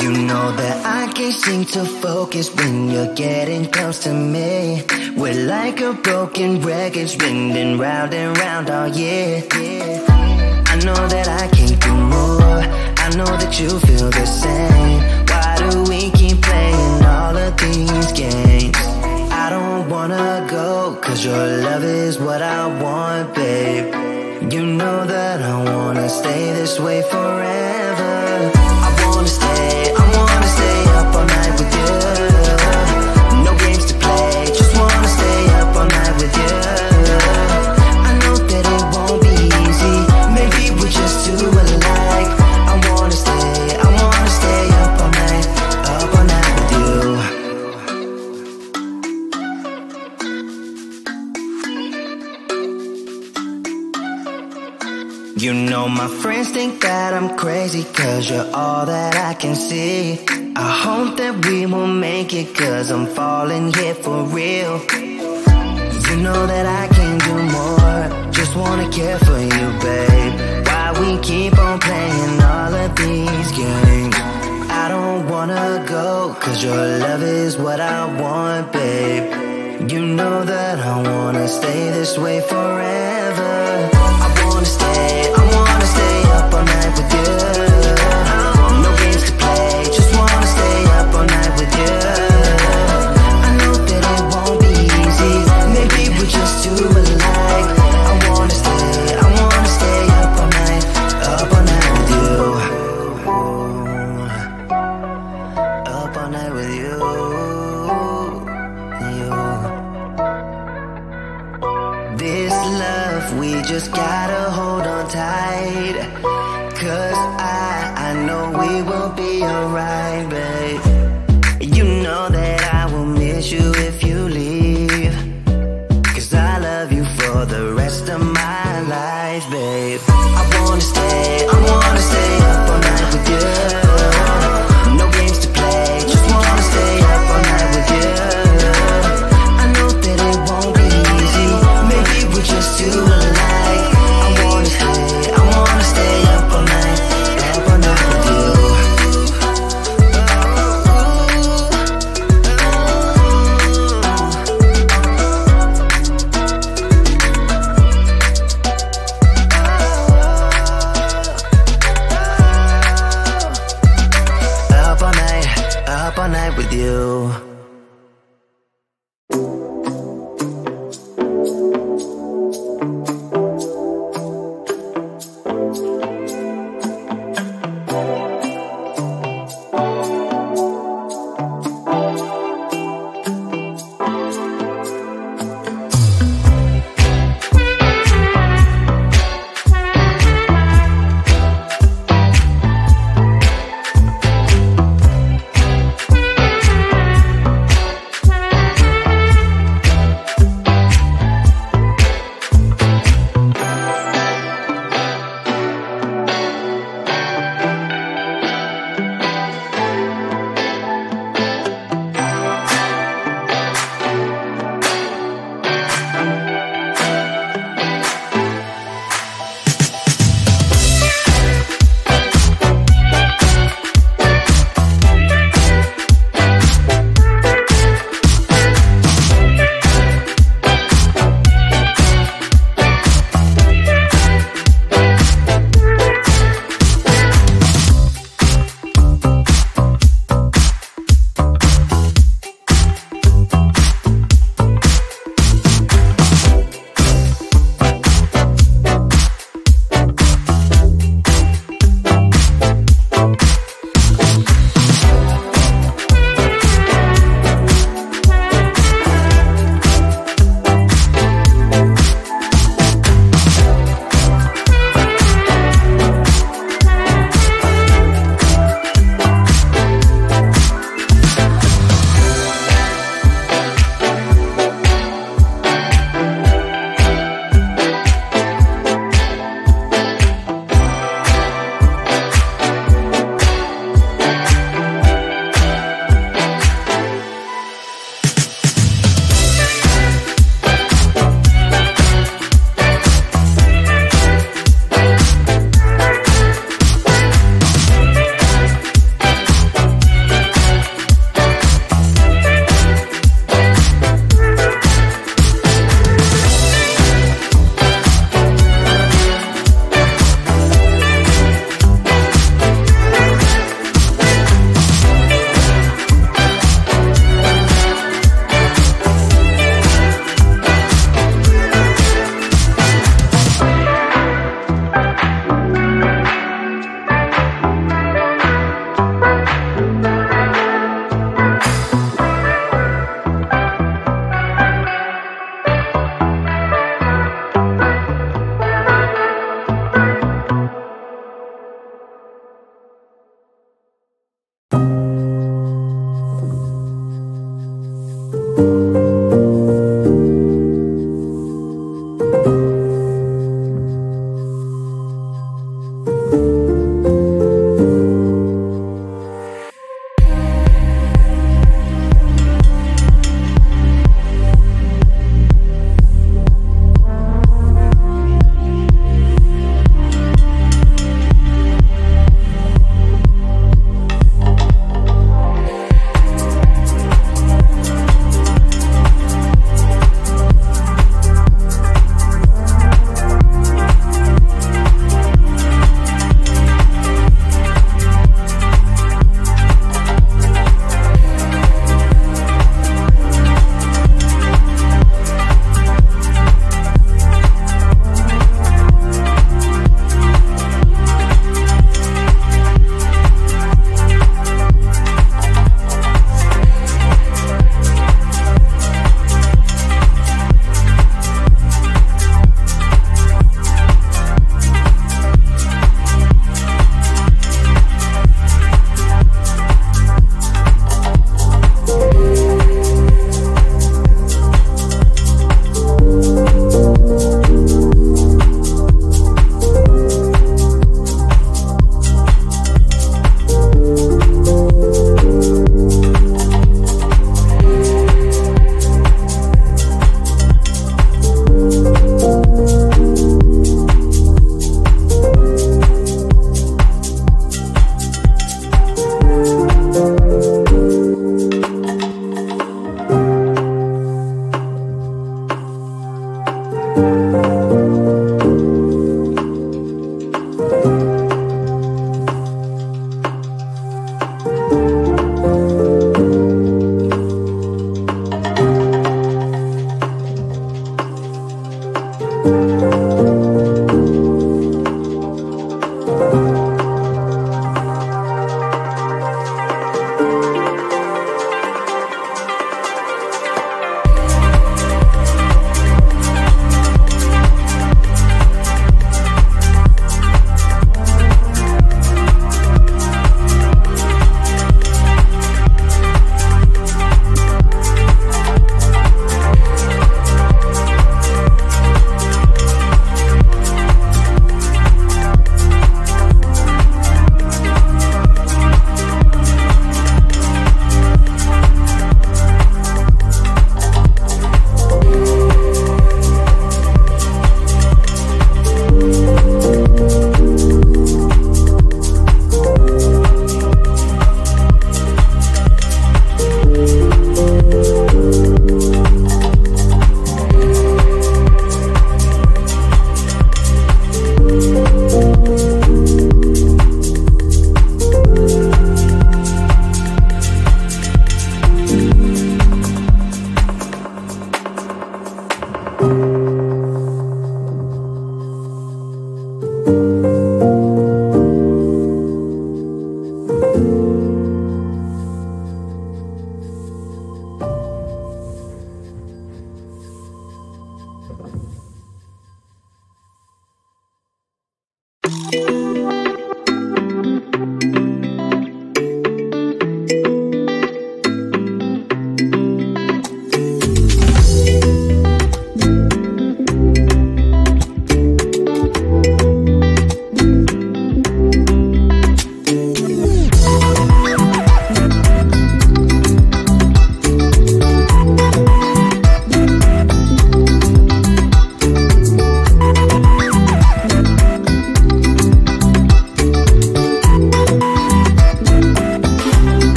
You know that I can't seem to focus when you're getting close to me. We're like a broken record spinning round and round all year. I know that I can't do more, I know that you feel the same. Why do we keep playing all of these games? I don't wanna go, cause your love is what I want, babe. You know that I wanna stay this way forever. I wanna stay up all night with you. No games to play, just wanna stay up all night with you. I know that it won't be easy, maybe we're just too alike. I wanna stay up all night with you. You know my friends think that I'm crazy, cause you're all that I can see. I hope that we will make it, cause I'm falling here for real. You know that I can't do more, just wanna care for you, babe. Why we keep on playing all of these games? I don't wanna go, cause your love is what I want, babe. You know that I wanna stay this way forever. I wanna stay up all night with you. No games to play, just wanna stay up all night with you. I know that it won't be easy, maybe we're just too alike. I wanna stay up all night with you. Up all night with you. This love, we just gotta hold on tight. Cause I know we will be alright, babe. You know that I will miss you if you leave, cause I love you for the rest of my life, babe. I wanna stay up all night with you. No games to play, just wanna stay up all night with you. I know that it won't be easy, maybe we're just too alike. I wanna stay up all night with you. Up all night with you.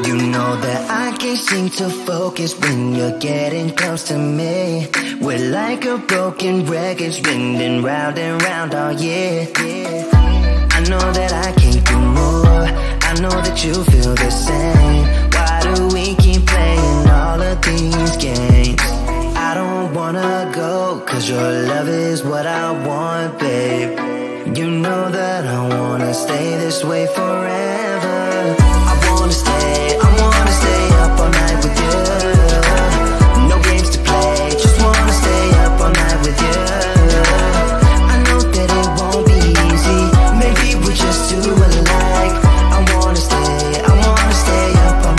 You know that I can't seem to focus when you're getting close to me. We're like a broken record spinning round and round all year. I know that I can't do more, I know that you feel the same. Why do we keep playing all of these games? I don't wanna go, cause your love is what I want, babe. You know that I wanna stay this way forever. I wanna stay up all night with you. No games to play, just wanna stay up all night with you. I know that it won't be easy, maybe we're just too alike. I wanna stay up all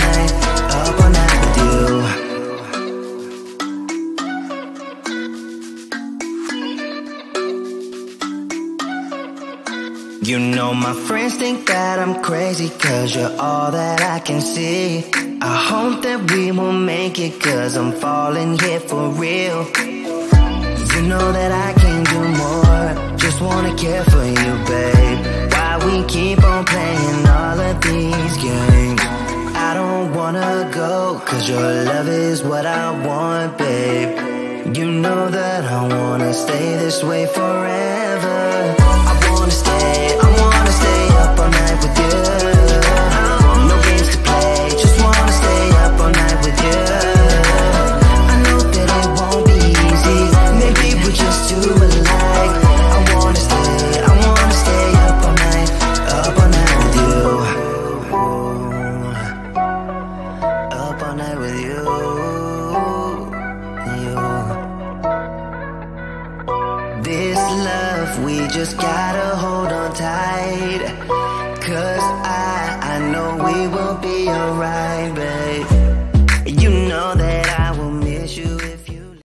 night with you. You know my friends think that I'm crazy, cause you're all that I can see. I hope that we will make it, cause I'm falling here for real. You know that I can do more, just wanna care for you, babe. Why we keep on playing all of these games? I don't wanna go, cause your love is what I want, babe. You know that I wanna stay this way forever. I wanna stay up all night with you. No games to play, just wanna stay up all night with you. I know that it won't this love, we just gotta hold on tight. Cause I know we will be alright,